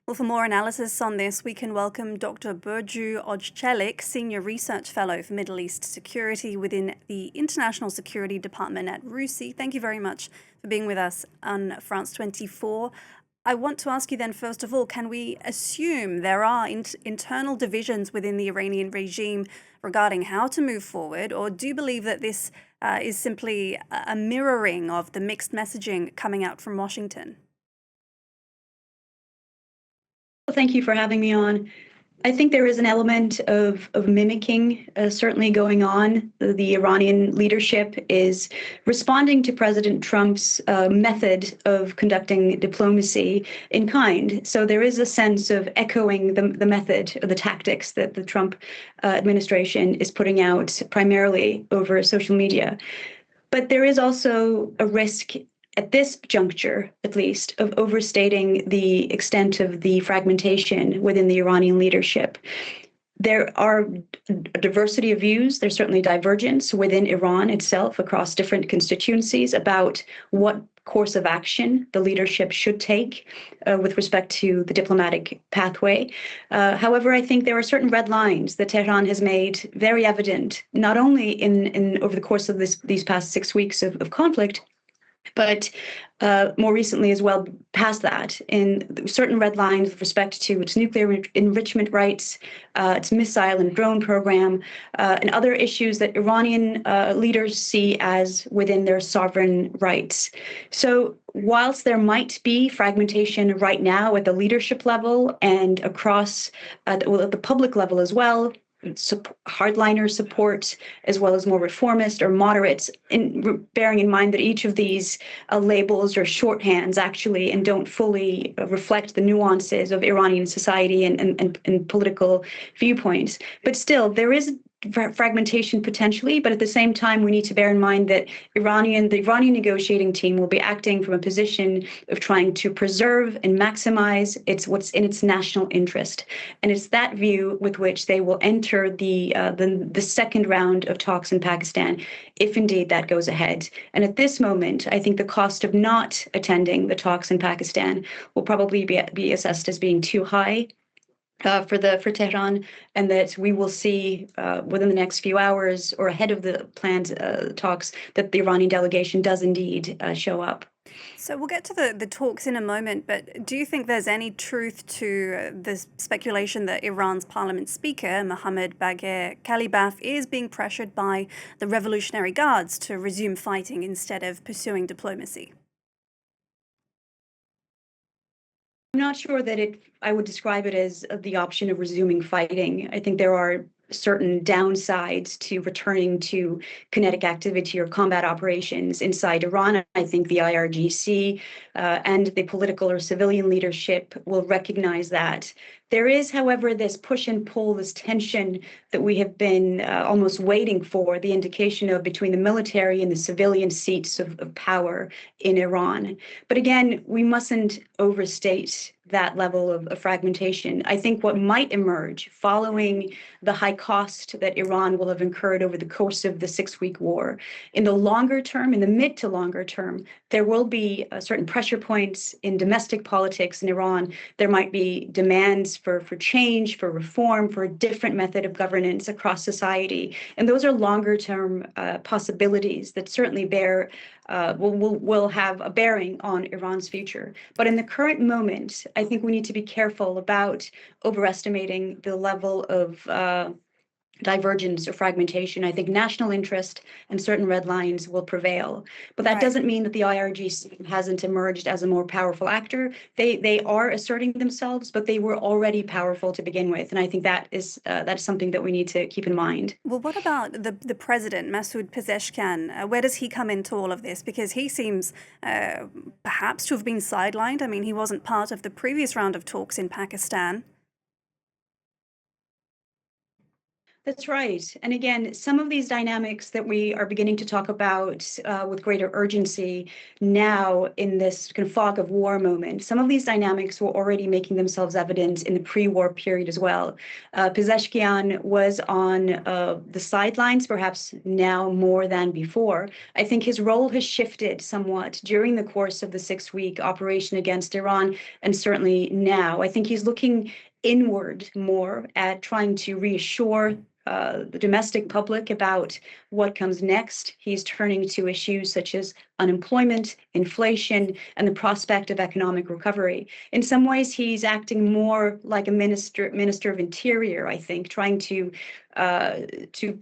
Well, for more analysis on this, we can welcome Dr. Burcu Ozcelik, Senior Research Fellow for Middle East Security within the International Security Department at RUSI. Thank you very much for being with us on France 24. I want to ask you then, first of all, can we assume there are internal divisions within the Iranian regime regarding how to move forward, or do you believe that this is simply a mirroring of the mixed messaging coming out from Washington? Well, thank you for having me on. I think there is an element of mimicking certainly going on. The Iranian leadership is responding to President Trump's method of conducting diplomacy in kind. So there is a sense of echoing the method or the tactics that the Trump administration is putting out primarily over social media. But there is also a risk at this juncture, at least, of overstating the extent of the fragmentation within the Iranian leadership. There are a diversity of views. There's certainly divergence within Iran itself across different constituencies about what course of action the leadership should take with respect to the diplomatic pathway. However, I think there are certain red lines that Tehran has made very evident, not only in over the course of these past 6 weeks of conflict, but more recently as well, past that, in certain red lines with respect to its nuclear enrichment rights, its missile and drone program, and other issues that Iranian leaders see as within their sovereign rights. So whilst there might be fragmentation right now at the leadership level and across at the public level as well, hardliner support, as well as more reformist or moderates, bearing in mind that each of these labels are shorthands actually and don't fully reflect the nuances of Iranian society and political viewpoints. But still, there is fragmentation potentially, but at the same time, we need to bear in mind that the Iranian negotiating team will be acting from a position of trying to preserve and maximize what's in its national interest, and it's that view with which they will enter the second round of talks in Pakistan, if indeed that goes ahead. And at this moment, I think the cost of not attending the talks in Pakistan will probably be assessed as being too high for Tehran, and that we will see within the next few hours or ahead of the planned talks that the Iranian delegation does indeed show up. So we'll get to the talks in a moment, but do you think there's any truth to the speculation that Iran's parliament speaker, Mohammad Bagher Kalibaf, is being pressured by the Revolutionary Guards to resume fighting instead of pursuing diplomacy? I'm not sure that I would describe it as the option of resuming fighting. I think there are certain downsides to returning to kinetic activity or combat operations inside Iran. I think the IRGC and the political or civilian leadership will recognize that. There is, however, this push and pull, this tension that we have been almost waiting for, the indication of between the military and the civilian seats of power in Iran. But again, we mustn't overstate that level of fragmentation. I think what might emerge following the high cost that Iran will have incurred over the course of the 6-week war, in the longer term, in the mid to longer term, there will be certain pressure points in domestic politics in Iran. There might be demands for change, for reform, for a different method of governance across society. And those are longer term possibilities that certainly will have a bearing on Iran's future. But in the current moment, I think we need to be careful about overestimating the level of divergence or fragmentation. I think national interest and certain red lines will prevail. But that doesn't mean that the IRGC hasn't emerged as a more powerful actor. They are asserting themselves, but they were already powerful to begin with. And I think that's something that we need to keep in mind. Well, what about the president, Masoud Pezeshkian? Where does he come into all of this? Because he seems perhaps to have been sidelined. I mean, he wasn't part of the previous round of talks in Pakistan. That's right. And again, some of these dynamics that we are beginning to talk about with greater urgency now in this kind of fog of war moment, some of these dynamics were already making themselves evident in the pre-war period as well. Pezeshkian was on the sidelines, perhaps now more than before. I think his role has shifted somewhat during the course of the 6-week operation against Iran, and certainly now. I think he's looking inward more at trying to reassure the domestic public about what comes next. He's turning to issues such as unemployment, inflation, and the prospect of economic recovery. In some ways, he's acting more like a minister of interior, I think, trying to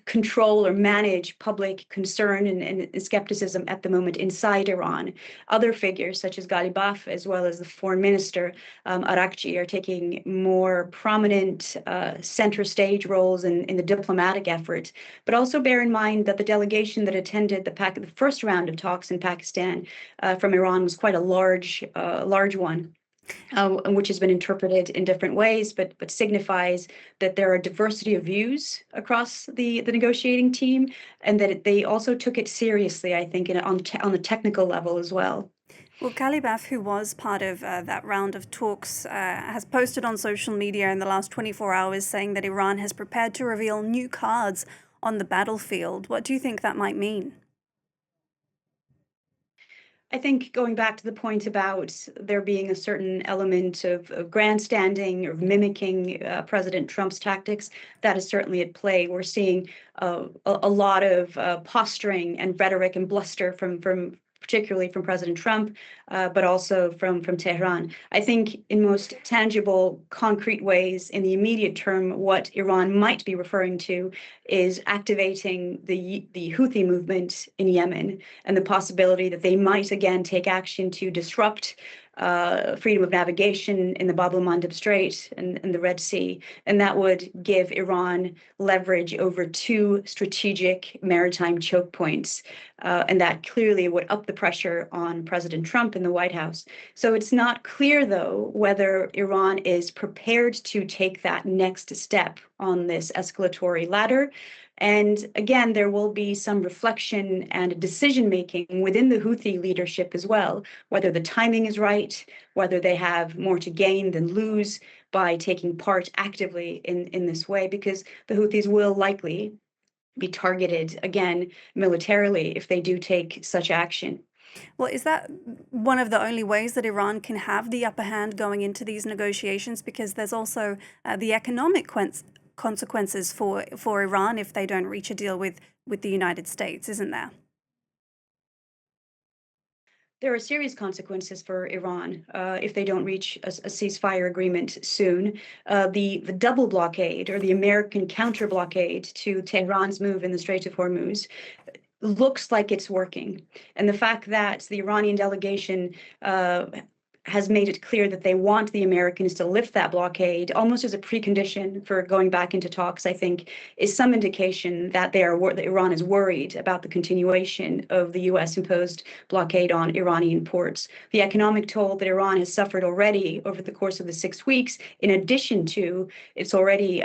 control or manage public concern and skepticism at the moment inside Iran. Other figures such as Ghalibaf, as well as the foreign minister IRGC, are taking more prominent center stage roles in the diplomatic effort. But also bear in mind that the delegation that attended the first round of talks in Pakistan from Iran was quite a large one. Which has been interpreted in different ways, but signifies that there are diversity of views across the negotiating team, and that they also took it seriously, I think, on the technical level as well. Well, Ghalibaf, who was part of that round of talks, has posted on social media in the last 24 hours saying that Iran has prepared to reveal new cards on the battlefield. What do you think that might mean? I think going back to the point about there being a certain element of grandstanding or mimicking President Trump's tactics, that is certainly at play. We're seeing a lot of posturing and rhetoric and bluster from particularly from President Trump, but also from Tehran. I think in most tangible, concrete ways, in the immediate term, what Iran might be referring to is activating the Houthi movement in Yemen, and the possibility that they might again take action to disrupt freedom of navigation in the Bab el-Mandeb Strait and the Red Sea. And that would give Iran leverage over two strategic maritime choke points. And that clearly would up the pressure on President Trump in the White House. So it's not clear, though, whether Iran is prepared to take that next step on this escalatory ladder. And again, there will be some reflection and decision making within the Houthi leadership as well, whether the timing is right, whether they have more to gain than lose by taking part actively in this way, because the Houthis will likely be targeted again militarily if they do take such action. Well, is that one of the only ways that Iran can have the upper hand going into these negotiations? Because there's also the economic consequences for Iran if they don't reach a deal with the United States, isn't there? There are serious consequences for Iran if they don't reach a ceasefire agreement soon. The double blockade, or the American counter blockade to Tehran's move in the Strait of Hormuz, looks like it's working. And the fact that the Iranian delegation has made it clear that they want the Americans to lift that blockade almost as a precondition for going back into talks, I think, is some indication that that Iran is worried about the continuation of the U.S. imposed blockade on Iranian ports. The economic toll that Iran has suffered already over the course of the 6 weeks, in addition to its already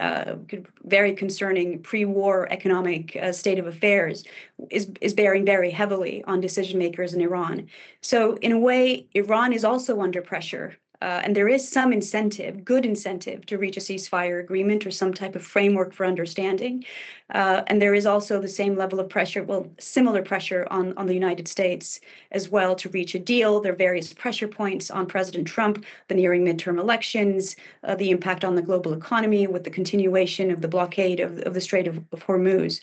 very concerning pre-war economic state of affairs, is bearing very heavily on decision makers in Iran. So in a way, Iran is also under pressure. And there is some incentive, good incentive, to reach a ceasefire agreement or some type of framework for understanding. And there is also the same level of pressure, well, similar pressure on the United States as well to reach a deal. There are various pressure points on President Trump, the nearing midterm elections, the impact on the global economy with the continuation of the blockade of the Strait of Hormuz.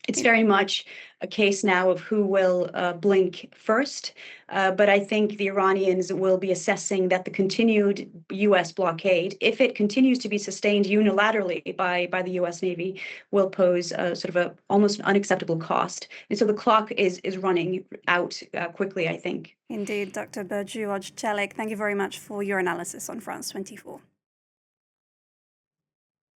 It's very much a case now of who will blink first. But I think the Iranians will be assessing that the continued U.S. blockade, if it continues to be sustained unilaterally by the U.S. Navy, will pose sort of a almost unacceptable cost. And so the clock is running out quickly, I think. Indeed, Dr. Burcu Ozcelik, thank you very much for your analysis on France 24.